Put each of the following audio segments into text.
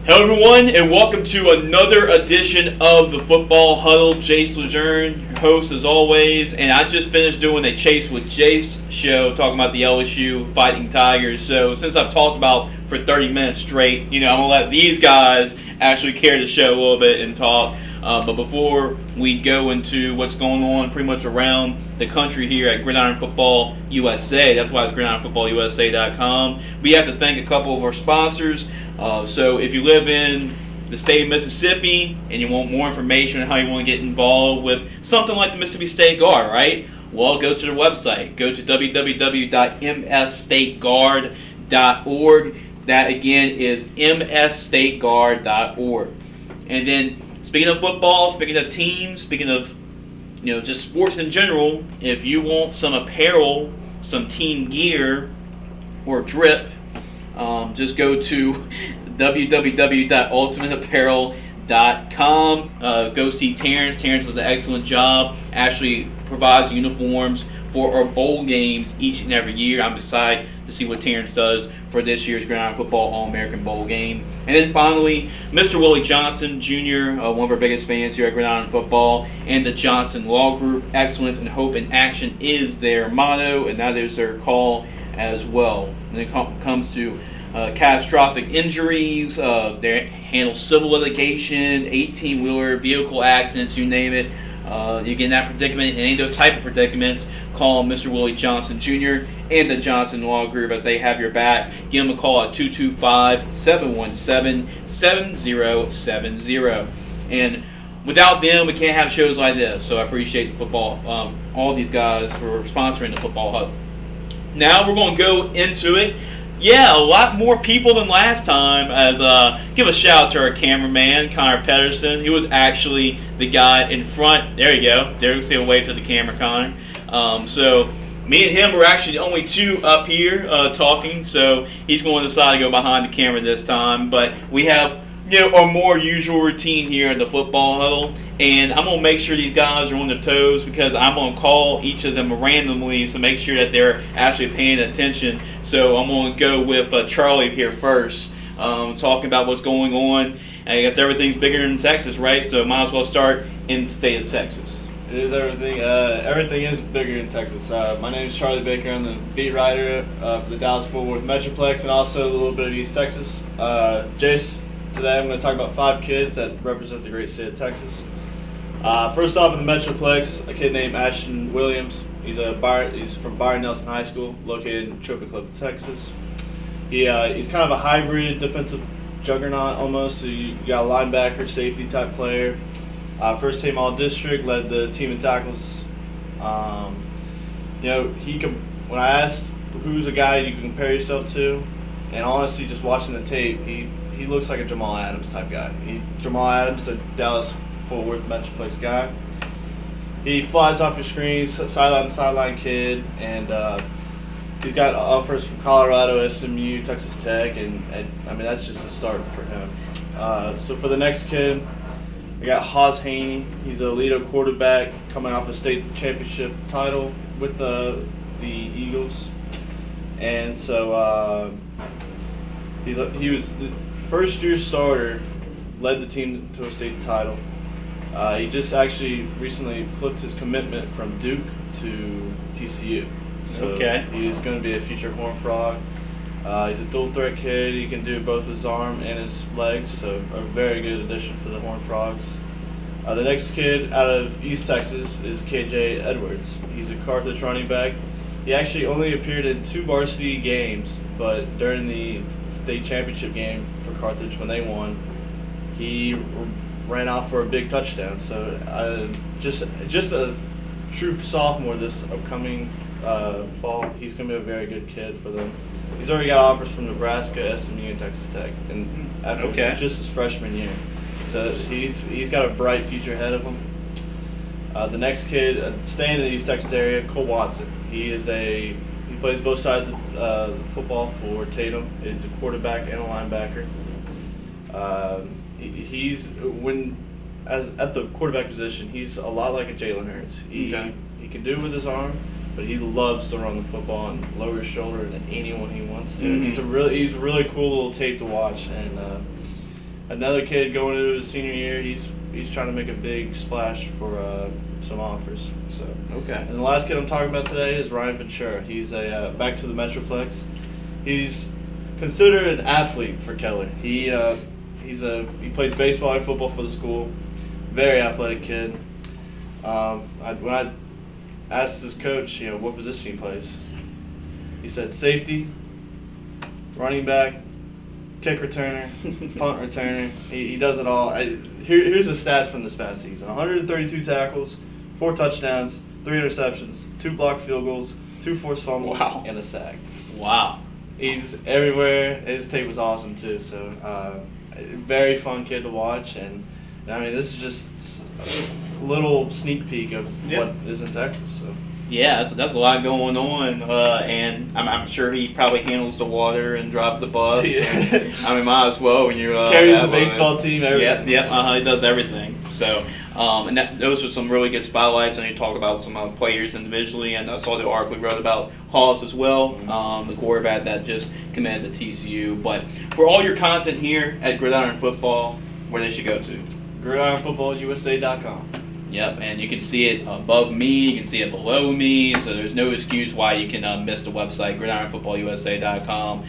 Hello everyone, and welcome to another edition of the Football Huddle. Jace, LeJeune, your host as always, and I just finished doing a Chase with Jace show talking about the LSU Fighting Tigers. So since I've talked about for 30 minutes straight, I'm going to let these guys actually carry the show a little bit and talk. But before we go into what's going on pretty much around the country here at Gridiron Football USA, that's why it's GridironFootballUSA.com, we have to thank a couple of our sponsors. So if you live in the state of Mississippi and you want more information on how you want to get involved with something like the Mississippi State Guard, right? Well, go to their website. Go to www.msstateguard.org. That, again, is msstateguard.org. And then, speaking of football, speaking of teams, speaking of just sports in general, if you want some apparel, some team gear, or drip, just go to www.ultimateapparel.com. Go see Terrence. Terrence does an excellent job. Actually provides uniforms for our bowl games each and every year. I'm excited to see what Terrence does for this year's Gridiron Football All-American Bowl game. And then finally, Mr. Willie Johnson Jr., one of our biggest fans here at Gridiron Football, and the Johnson Law Group. Excellence and hope in action is their motto, and that is their call as well. When it comes to catastrophic injuries, they handle civil litigation, 18-wheeler, vehicle accidents, you name it. You get in that predicament, and any of those type of predicaments, call Mr. Willie Johnson Jr. and the Johnson Law Group as they have your back. Give them a call at 225-717-7070. And without them, we can't have shows like this. So I appreciate the football, all these guys for sponsoring the Football Hub. Now we're going to go into it. Yeah, a lot more people than last time. As give a shout out to our cameraman, Connor Pedersen. He was actually the guy in front. There you go. There you see a wave to the camera, Connor. So me and him were actually the only two up here talking. So he's going to decide to go behind the camera this time. But we have our more usual routine here at the Football Huddle. And I'm going to make sure these guys are on their toes because I'm going to call each of them randomly to make sure that they're actually paying attention. So I'm going to go with Charlie here first, talking about what's going on. And I guess everything's bigger in Texas, right? So might as well start in the state of Texas. It is everything. Everything is bigger in Texas. My name is Charlie Baker. I'm the beat writer for the Dallas-Fort Worth Metroplex and also a little bit of East Texas. Jace, today I'm going to talk about 5 kids that represent the great state of Texas. First off, in the Metroplex, a kid named Ashton Williams. He's from Byron Nelson High School, located in Trophy Club, Texas. He's kind of a hybrid defensive juggernaut almost. So you got a linebacker, safety type player. First team All-District, led the team in tackles. When I asked who's a guy you can compare yourself to, and honestly, just watching the tape, he looks like a Jamal Adams type guy. Jamal Adams, the Dallas-Fort Worth Metroplex guy. He flies off your screen, sideline to sideline kid, and he's got offers from Colorado, SMU, Texas Tech, and I mean that's just a start for him. So for the next kid, we got Haas Haney. He's a Lido quarterback coming off a state championship title with the Eagles, and so he was the first-year starter, led the team to a state title. He just actually recently flipped his commitment from Duke to TCU. So okay. He's going to be a future Horned Frog. He's a dual-threat kid. He can do both his arm and his legs, so a very good addition for the Horned Frogs. The next kid out of East Texas is KJ Edwards. He's a Carthage running back. He actually only appeared in 2 varsity games, but during the state championship game for Carthage when they won, he ran out for a big touchdown. So just a true sophomore this upcoming fall. He's going to be a very good kid for them. He's already got offers from Nebraska, SMU, and Texas Tech, and after just his freshman year. So he's got a bright future ahead of him. The next kid, staying in the East Texas area, Cole Watson. He plays both sides of football for Tatum. He's a quarterback and a linebacker. At the quarterback position, he's a lot like a Jalen Hurts. He can do it with his arm, but he loves to run the football and lower his shoulder to anyone he wants to. Mm-hmm. He's a really cool little tape to watch, and Another kid going into his senior year, he's trying to make a big splash for some offers. So Okay. And the last kid I'm talking about today is Ryan Ventura. He's back to the Metroplex. He's considered an athlete for Keller. He plays baseball and football for the school. Very athletic kid. When I asked his coach, what position he plays, he said safety, running back, kick returner, punt returner. He does it all. Here's the stats from this past season: 132 tackles, 4 touchdowns, 3 interceptions, 2 blocked field goals, 2 forced fumbles, Wow. and a sack. Wow. He's everywhere. His tape was awesome too. So, very fun kid to watch. And I mean, this is just a little sneak peek of what is in Texas. So. Yeah, that's a lot going on, and I'm sure he probably handles the water and drives the bus. Yeah. I mean, might as well when you carries the baseball team. Everything. He does everything. So, and those are some really good spotlights. And you talk about some players individually, and I saw the article we wrote about Hawes as well, the quarterback that just committed to TCU. But for all your content here at Gridiron Football, where they should go to? GridironFootballUSA.com. Yep, and you can see it above me, you can see it below me, so there's no excuse why you can miss the website, GridironFootballUSA.com.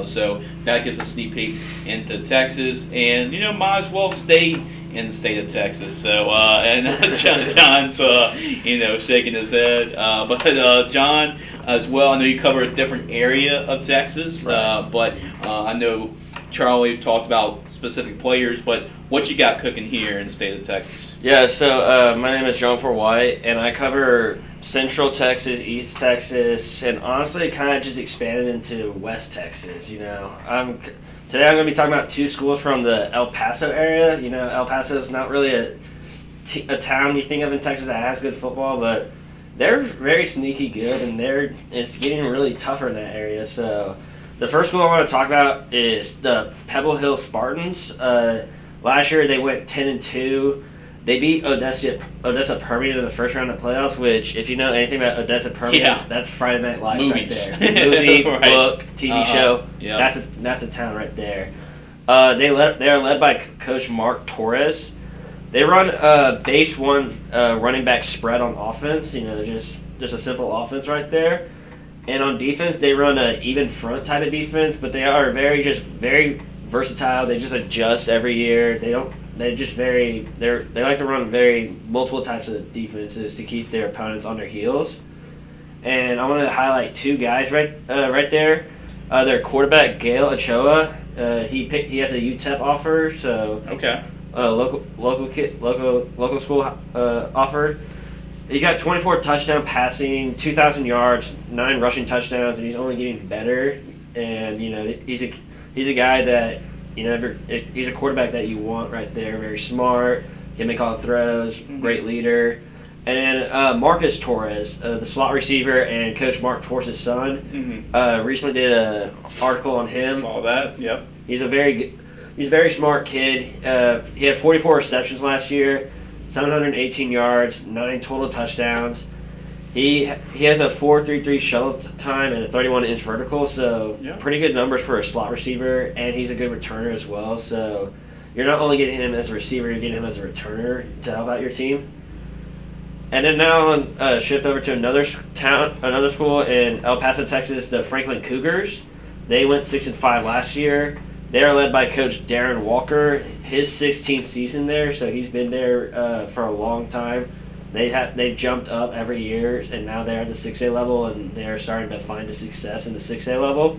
So that gives a sneak peek into Texas, and might as well stay in the state of Texas. So and John's shaking his head, but John as well. I know you cover a different area of Texas, right. But I know Charlie talked about specific players, but what you got cooking here in the state of Texas? Yeah, so my name is John Ford White, and I cover Central Texas, East Texas, and honestly kind of just expanded into West Texas. Today I'm going to be talking about 2 schools from the El Paso area. El Paso is not really a town you think of in Texas that has good football, but they're very sneaky good, and it's getting really tougher in that area. So the first school I want to talk about is the Pebble Hill Spartans. Last year they went 10-2. They beat Odessa Permian in the first round of playoffs, which, if you know anything about Odessa Permian, that's Friday Night Lights Movies. right there. Movie, right. Book, TV show. Yep. That's a town right there. They are led by Coach Mark Torres. They run base 1 running back spread on offense. Just a simple offense right there. And on defense, they run an even front type of defense, but they are very versatile. They just adjust every year. They like to run very multiple types of defenses to keep their opponents on their heels. And I want to highlight 2 guys right there. Their quarterback Gail Ochoa. He has a UTEP offer, so Okay. Local school offer. He got 24 touchdown passing, 2,000 yards, 9 rushing touchdowns, and he's only getting better. And he's a guy that he's a quarterback that you want right there. Very smart, can make all the throws, great leader. And Marcus Torres, the slot receiver and Coach Mark Torres' son, recently did an article on him. Saw that. Yep. He's a very smart kid. He had 44 receptions last year, 718 yards, 9 total touchdowns. He has a 4.33 shuttle time and a 31-inch vertical, so pretty good numbers for a slot receiver, and he's a good returner as well. So you're not only getting him as a receiver, you're getting him as a returner to help out your team. And then now shift over to another school in El Paso, Texas, the Franklin Cougars. They went 6-5 last year. They are led by Coach Darren Walker. His 16th season there, so he's been there for a long time. They jumped up every year, and now they're at the 6A level, and they're starting to find a success in the 6A level.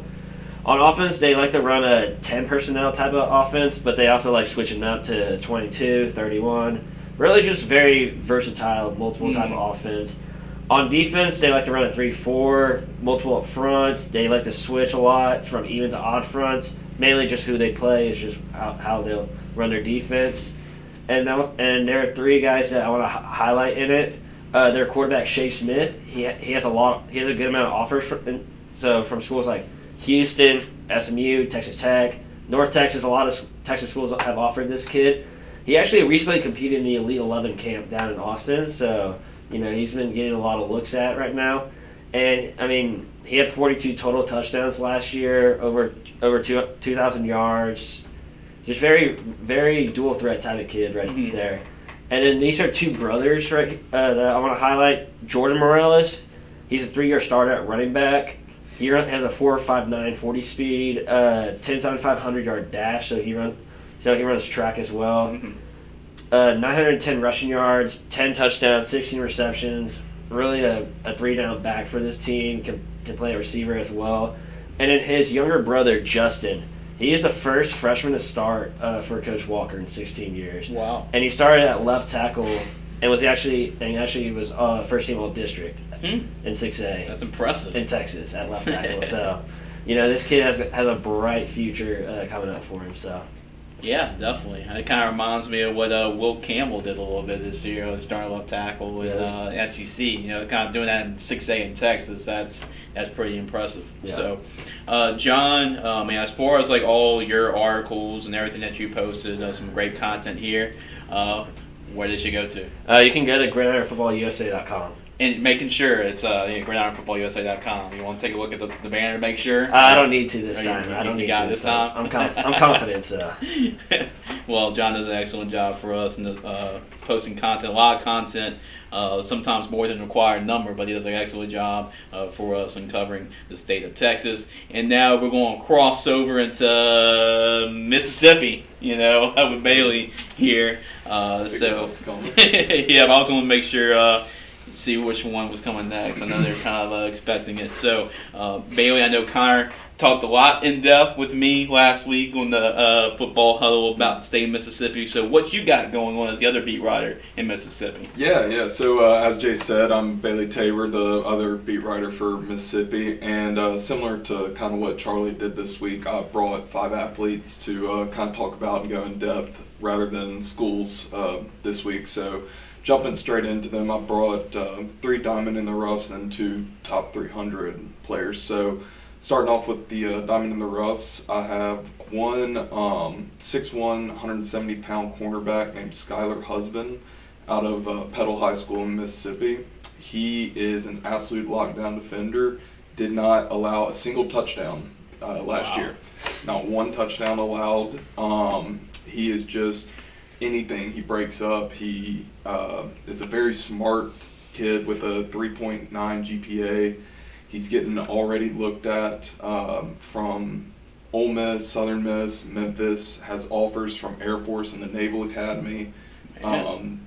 On offense, they like to run a 10 personnel type of offense, but they also like switching up to 22, 31. Really just very versatile, multiple type of offense. On defense, they like to run a 3-4, multiple up front. They like to switch a lot from even to odd fronts. Mainly just who they play is just how they'll run their defense. And there are 3 guys that I want to highlight in it. Their quarterback Shea Smith. He has a good amount of offers from schools like Houston, SMU, Texas Tech, North Texas. A lot of Texas schools have offered this kid. He actually recently competed in the Elite 11 camp down in Austin, so he's been getting a lot of looks at right now. And I mean, he had 42 total touchdowns last year, over 2,000 yards. Just very, very dual threat type of kid right there. And then these are two brothers that I want to highlight. Jordan Morales, he's a 3-year starter at running back. He has a 4.59 40 speed, 10.75 100-yard dash. So he runs track as well. 910 rushing yards, 10 touchdowns, 16 receptions. Really a 3-down back for this team. Can play a receiver as well. And then his younger brother Justin. He is the first freshman to start for Coach Walker in 16 years. Wow. And he started at left tackle and was actually was first team all district in 6A. That's impressive. In Texas at left tackle. So, this kid has a bright future coming up for him. So. Yeah, definitely. It kind of reminds me of what Will Campbell did a little bit this year, starting left tackle with SEC. Kind of doing that in 6A in Texas. That's pretty impressive. Yeah. So, John, as far as like all your articles and everything that you posted, some great content here. Where did you go to? You can go to gridironfootballusa.com. And making sure it's gridironfootballusa.com. You want to take a look at the banner to make sure? I don't need to this time. I don't need to this time. I'm confident. So. Well, John does an excellent job for us in posting content, a lot of content, sometimes more than the required number, but he does an excellent job for us in covering the state of Texas. And now we're going to cross over into Mississippi, with Bailey here. Yeah, but I was going to make sure see which one was coming next. I know they're kind of expecting it. So, Bailey, I know Connor talked a lot in depth with me last week on the football huddle about the state of Mississippi. So, what you got going on as the other beat writer in Mississippi? Yeah. So, as Jace said, I'm Bailey Tabor, the other beat writer for Mississippi. And similar to kind of what Charlie did this week, I brought 5 athletes to kind of talk about and go in depth rather than schools this week. So, jumping straight into them, I brought 3 diamond in the roughs and 2 top 300 players. So, starting off with the diamond in the roughs, I have one 6'1", 170-pound cornerback named Skylar Husband out of Petal High School in Mississippi. He is an absolute lockdown defender. Did not allow a single touchdown last year. Not one touchdown allowed. He is just anything he breaks up. He is a very smart kid with a 3.9 GPA. He's getting already looked at from Ole Miss, Southern Miss, Memphis, has offers from Air Force and the Naval Academy. And,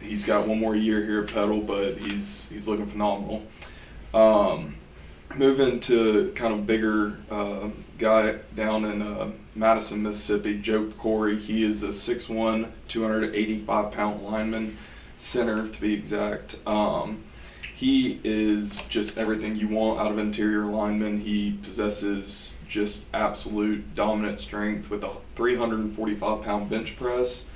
he's got one more year here at Petal, but he's looking phenomenal. Moving to kind of bigger guy down in Madison, Mississippi, Joe Corey. He is a 6'1", 285-pound lineman, center to be exact. He is just everything you want out of interior lineman. He possesses just absolute dominant strength with a 345-pound bench press,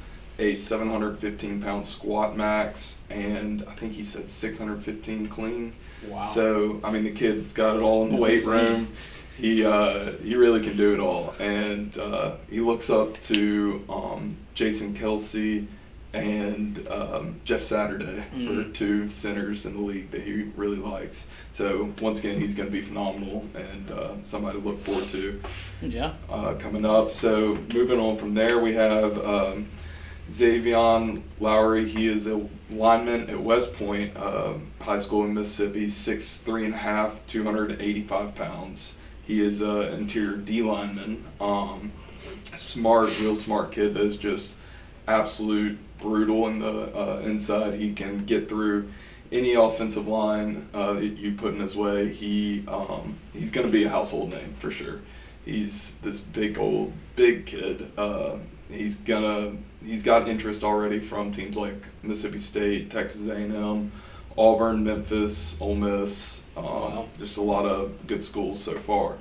a 715-pound squat max, and I think he said 615 clean. Wow. So, the kid's got it all in the weight room. He really can do it all. And he looks up to Jason Kelsey and Jeff Saturday for 2 centers in the league that he really likes. So once again, he's going to be phenomenal and somebody to look forward to coming up. So moving on from there, we have Xavion Lowry. He is a lineman at West Point High School in Mississippi, 6'3.5", 285 pounds. He is an interior D lineman. Real smart kid that is just absolute brutal in the inside. He can get through any offensive line that you put in his way. He's going to be a household name for sure. He's this big kid. He's got interest already from teams like Mississippi State, Texas A&M, Auburn, Memphis, Ole Miss. Just a lot of good schools so far.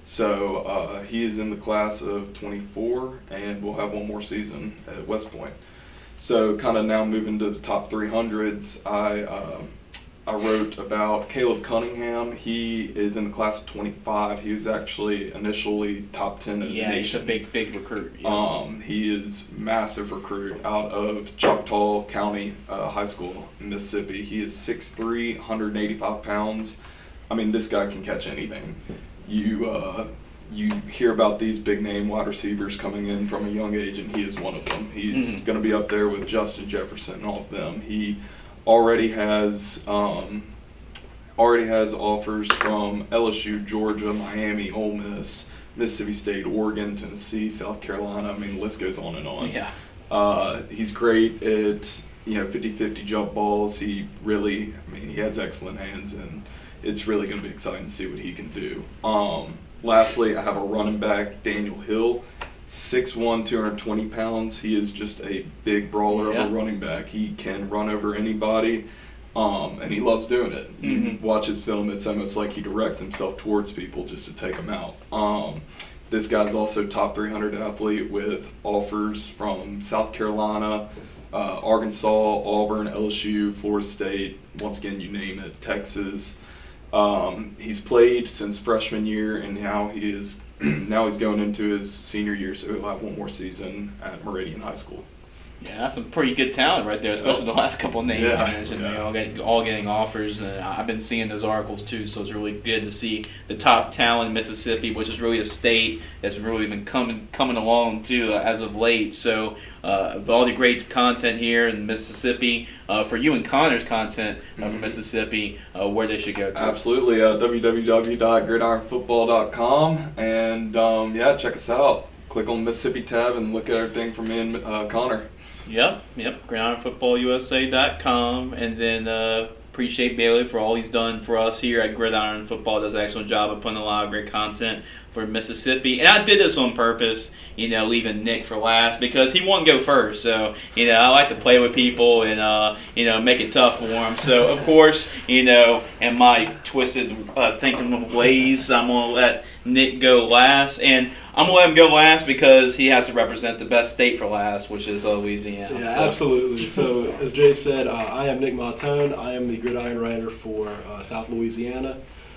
So he is in the class of 24, and we'll have one more season at West Point. So kind of now moving to the top 300s, I wrote about Caleb Cunningham. He is in the class of 25. He was actually initially top 10 in the nation. He's a big recruit. Yeah. He is massive recruit out of Choctaw County High School in Mississippi. He is 6'3", 185 pounds. This guy can catch anything. You you hear about these big name wide receivers coming in from a young age, and he is one of them. He's going to be up there with Justin Jefferson and all of them. He already has offers from LSU, Georgia, Miami, Ole Miss, Mississippi State, Oregon, Tennessee, South Carolina. I mean, the list goes on and on. Yeah. He's great at 50-50 jump balls. He has excellent hands, and it's really going to be exciting to see what he can do. Lastly, I have a running back, Daniel Hill, 6'1", 220 pounds. He is just a big brawler of a running back. He can run over anybody, and he loves doing it. You watch his film, it's almost like he directs himself towards people just to take them out. This guy's also top 300 athlete with offers from South Carolina, Arkansas, Auburn, LSU, Florida State, once again, you name it, Texas. He's played since freshman year, and now he's going into his senior year, so he'll have one more season at Meridian High School. Yeah, that's some pretty good talent right there, especially the last couple of names you mentioned. Yeah. They all getting offers, and I've been seeing those articles too. So it's really good to see the top talent in Mississippi, which is really a state that's really been coming along too as of late. So all the great content here in Mississippi, for you and Connor's content from Mississippi, where they should go to. Absolutely, www.gridironfootball.com, and check us out. Click on the Mississippi tab and look at everything from me and Connor. Yep. GridironFootballUSA.com, and then appreciate Bailey for all he's done for us here at Gridiron Football. Does an excellent job of putting a lot of great content for Mississippi. And I did this on purpose, leaving Nick for last because he won't go first. So, I like to play with people and, make it tough for him. So, of course, in my twisted thinking ways, I'm going to let Nick go last. And I'm going to let him go last because he has to represent the best state for last, which is Louisiana. Yeah, absolutely. So, as Jace said, I am Nick Mautone. I am the Gridiron writer for South Louisiana.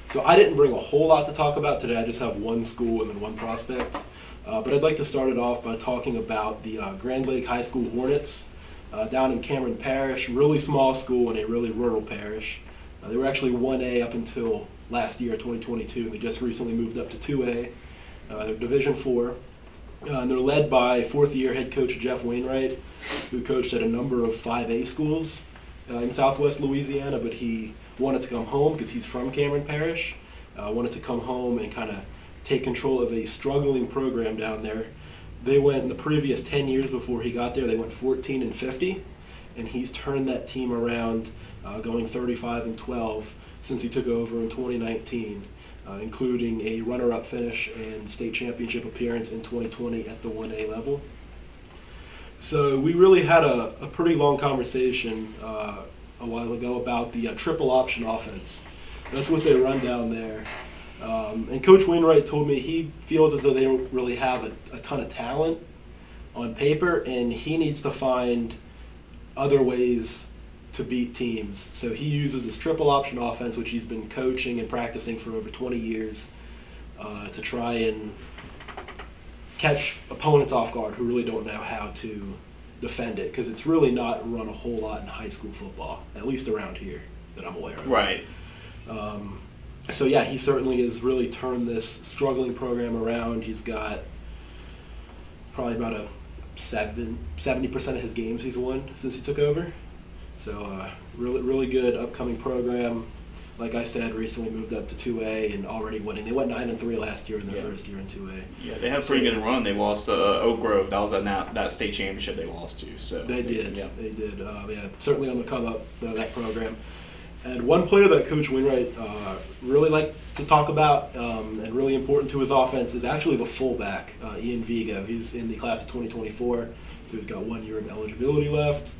So I didn't bring a whole lot to talk about today. I just have one school and then one prospect. But I'd like to start it off by talking about the Grand Lake High School Hornets down in Cameron Parish. Really small school in a really rural parish. They were actually 1A up until last year, 2022, and they just recently moved up to 2A. They're Division IV, and they're led by fourth-year head coach Jeff Wainwright, who coached at a number of 5A schools in southwest Louisiana, but he wanted to come home because he's from Cameron Parish, wanted to come home and kind of take control of a struggling program down there. They went, in the previous 10 years before he got there, they went 14-50, and he's turned that team around, going 35-12 since he took over in 2019. Including a runner-up finish and state championship appearance in 2020 at the 1A level. So we really had a pretty long conversation a while ago about the triple option offense. That's what they run down there. And Coach Wainwright told me he feels as though they don't really have a ton of talent on paper, and he needs to find other ways to beat teams. So he uses his triple option offense, which he's been coaching and practicing for over 20 years, to try and catch opponents off guard who really don't know how to defend it, because it's really not run a whole lot in high school football, at least around here that I'm aware of. Right. So yeah, he certainly has really turned this struggling program around. He's got probably about 70% of his games he's won since he took over. So really good upcoming program. Like I said, recently moved up to 2A and already winning. They went 9-3 last year in their first year in 2A. Yeah, they had a pretty good run. They lost to Oak Grove. That was that state championship they lost to. So they did. Yeah. They did. Certainly on the come up, that program. And one player that Coach Wainwright really liked to talk about and really important to his offense is actually the fullback, Ian Vigo. He's in the class of 2024, so he's got 1 year of eligibility left.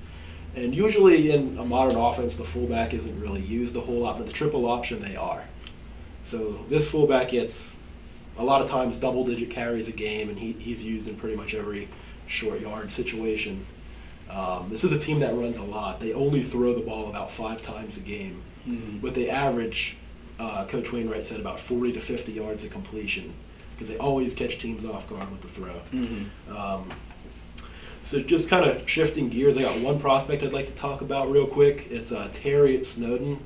And usually in a modern offense, the fullback isn't really used a whole lot, but the triple option they are. So this fullback gets a lot of times double-digit carries a game, and he's used in pretty much every short yard situation. This is a team that runs a lot. They only throw the ball about 5 times a game, but they average, Coach Wainwright said, about 40 to 50 yards of completion, because they always catch teams off guard with the throw. So just kind of shifting gears, I got one prospect I'd like to talk about real quick. It's Terry Snowden.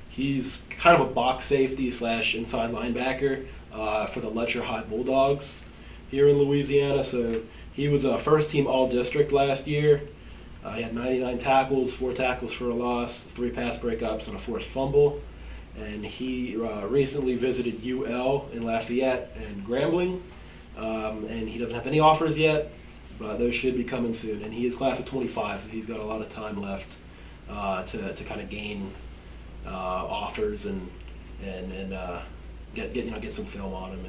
He's kind of a box safety / inside linebacker. for the Letcher High Bulldogs here in Louisiana. So he was a first-team All-District last year. He had 99 tackles, 4 tackles for a loss, 3 pass breakups, and a forced fumble. And he recently visited UL in Lafayette and Grambling. And he doesn't have any offers yet, but those should be coming soon. And he is class of 25, so he's got a lot of time left to kind of gain offers and get some film on him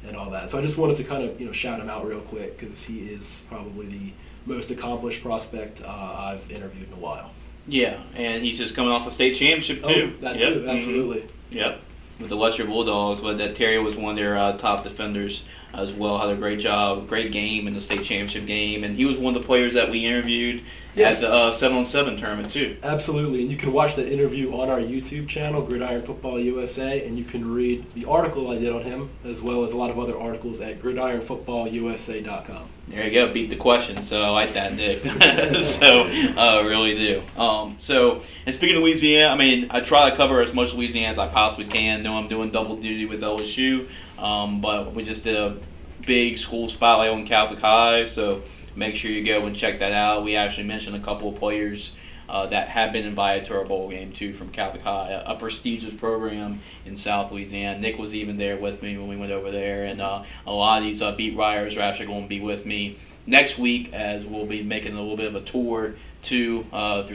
and all that. So I just wanted to kind of shout him out real quick because he is probably the most accomplished prospect I've interviewed in a while. Yeah, and he's just coming off a state championship too. Oh, that too, absolutely. Mm-hmm. Yep, with the Letcher Bulldogs, but that Terry was one of their top defenders as well. Had a great job, great game in the state championship game, and he was one of the players that we interviewed at the 7-on-7 tournament too. Absolutely, and you can watch that interview on our YouTube channel, Gridiron Football USA, and you can read the article I did on him, as well as a lot of other articles at gridironfootballusa.com. There you go, beat the question. So I like that, Nick. So really do. So, and speaking of Louisiana, I mean, I try to cover as much Louisiana as I possibly can. I know I'm doing double duty with LSU, but we just did a big school spotlight on Catholic High, so make sure you go and check that out. We actually mentioned a couple of players that have been invited to our bowl game too from Catholic High, a prestigious program in South Louisiana. Nick was even there with me when we went over there, and a lot of these beat writers are actually going to be with me next week as we'll be making a little bit of a tour through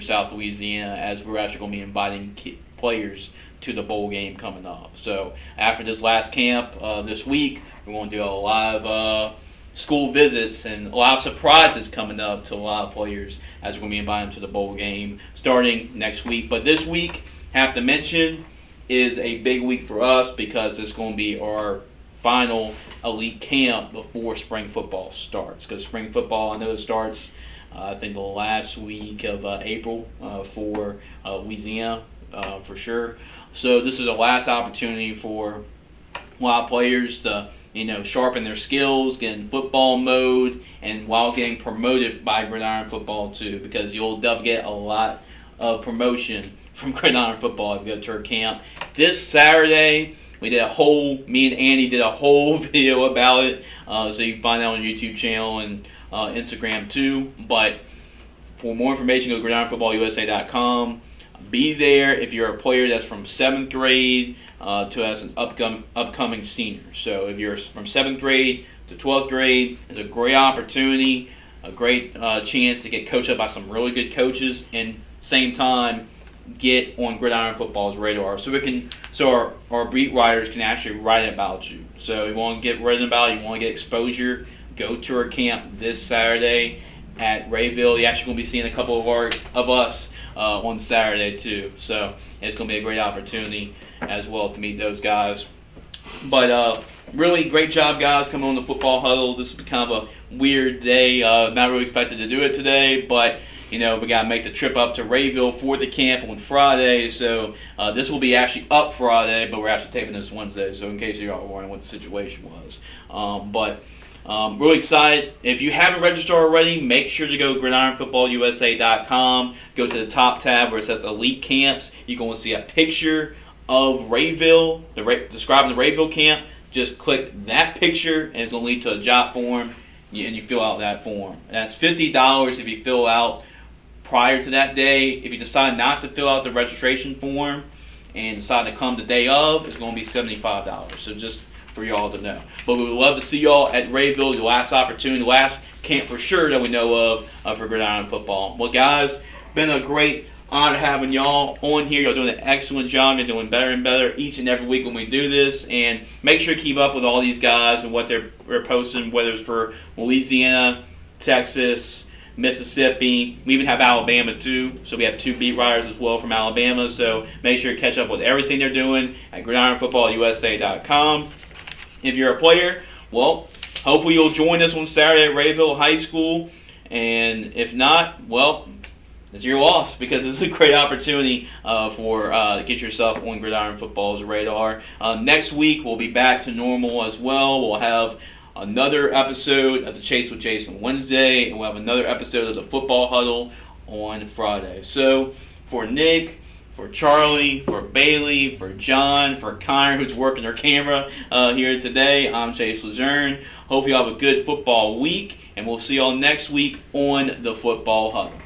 South Louisiana as we're actually going to be inviting players to the bowl game coming up. So after this last camp this week, we're going to do a lot of school visits and a lot of surprises coming up to a lot of players as we're going to be inviting them to the bowl game starting next week. But this week, have to mention, is a big week for us because it's going to be our final elite camp before spring football starts. Because spring football, I know it starts, I think, the last week of April for Louisiana for sure. So this is the last opportunity for a lot of players to sharpen their skills, get in football mode, and while getting promoted by Gridiron Football too, because you'll definitely get a lot of promotion from Gridiron Football if you go to our camp. This Saturday, me and Andy did a whole video about it, so you can find that on the YouTube channel and Instagram too. But for more information, go to gridironfootballusa.com. Be there if you're a player that's from 7th grade to as an upcoming senior. So if you're from 7th grade to 12th grade, it's a great opportunity, a great chance to get coached up by some really good coaches, and same time get on Gridiron Football's radar. So our beat writers can actually write about you. So you want to get written about, you want to get exposure, go to our camp this Saturday at Rayville. You're actually going to be seeing a couple of us on Saturday too. So it's going to be a great opportunity as well to meet those guys. But really great job, guys, coming on the football huddle. This is kind of a weird day. Not really expected to do it today, but we got to make the trip up to Rayville for the camp on Friday. So this will be actually up Friday, but we're actually taping this Wednesday. So in case you're all wondering what the situation was. Really excited. If you haven't registered already, make sure to go to gridironfootballusa.com. Go to the top tab where it says Elite Camps. You're going to see a picture of Rayville, describing the Rayville camp. Just click that picture, and it's going to lead to a job form, and you fill out that form. And that's $50 if you fill out prior to that day. If you decide not to fill out the registration form and decide to come the day of, it's going to be $75. So just for y'all to know. But we would love to see y'all at Rayville, the last opportunity, the last camp for sure that we know of for Gridiron Football. Well, guys, been a great honor having y'all on here. Y'all doing an excellent job. You're doing better and better each and every week when we do this. And make sure to keep up with all these guys and what they're posting, whether it's for Louisiana, Texas, Mississippi. We even have Alabama too. So we have 2 beat writers as well from Alabama. So make sure to catch up with everything they're doing at gridironfootballusa.com. If you're a player, well, hopefully you'll join us on Saturday at Rayville High School. And if not, well, it's your loss because it's a great opportunity to get yourself on Gridiron Football's radar. Next week, we'll be back to normal as well. We'll have another episode of the Chase with Jace on Wednesday, and we'll have another episode of the Football Huddle on Friday. So for Nick, for For Charlie, for Bailey, for John, for Connor, who's working their camera here today, I'm Jace LeJeune. Hope you have a good football week, and we'll see y'all next week on the Football Huddle.